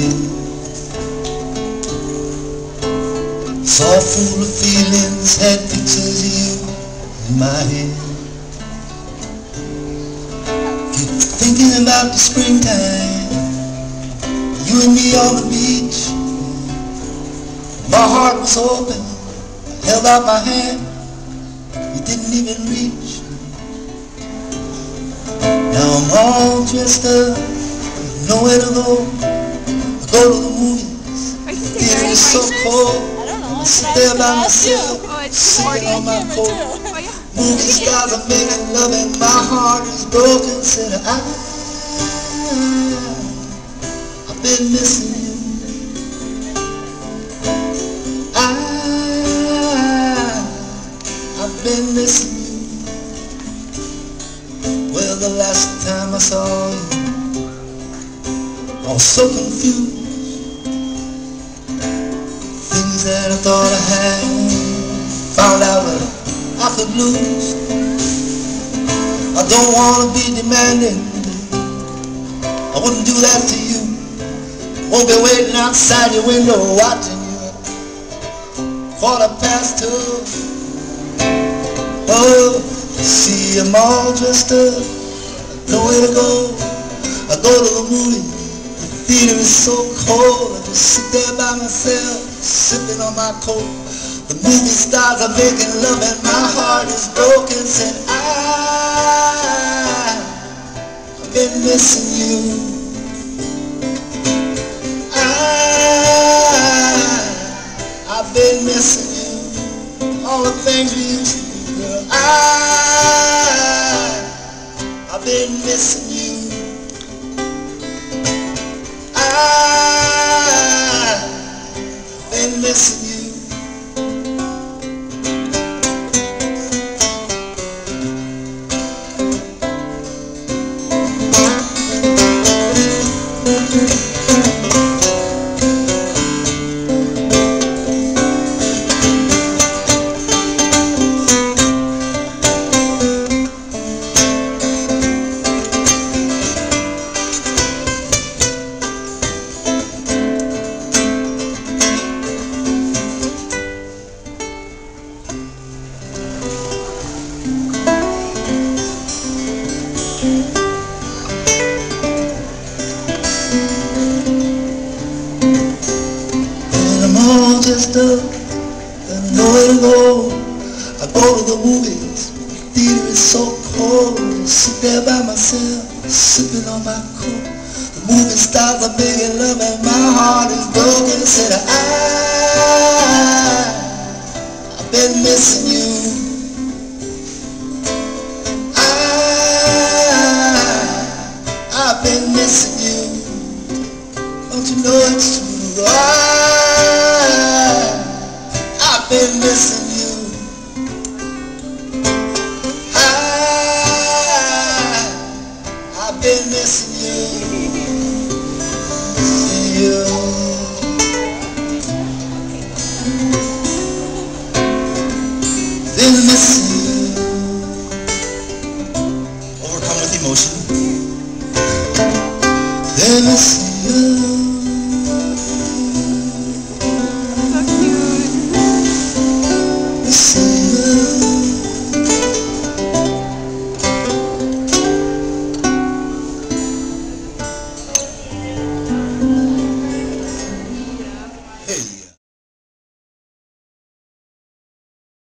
head. It's all full of feelings, had pictures of you in my head. Keep thinking about the springtime, you and me on the beach. My heart was open, I held out my hand, you didn't even reach. Now I'm all dressed up, nowhere to go. I go to the movies, it is so cold. I sit there by myself, sitting on my coat. Movie stars are making love and my heart is broken. Said I've been missing you. I've been missing you. Well, the last time I saw you, I was so confused. Things that I thought I had, found out that I could lose. I don't want to be demanding, I wouldn't do that to you. Won't be waiting outside your window watching you. 2:15. Oh, you see I'm all dressed up, nowhere to go. I go to the movies, the theater is so cold. I just sit there by myself, sipping on my coat. The movie stars are making love and my heart is broken. Said I've been missing you. I've been missing you. All the things we used to do, girl. I've been missing you. I've been missing you. Just up and nowhere to go. I go to the movies, the theater is so cold. I sit there by myself, sipping on my coat. The movie stars are making love and my heart is broken. I said I've been missing you. I've been missing you. Don't you know it's true? I've been missing you. I've been missing you.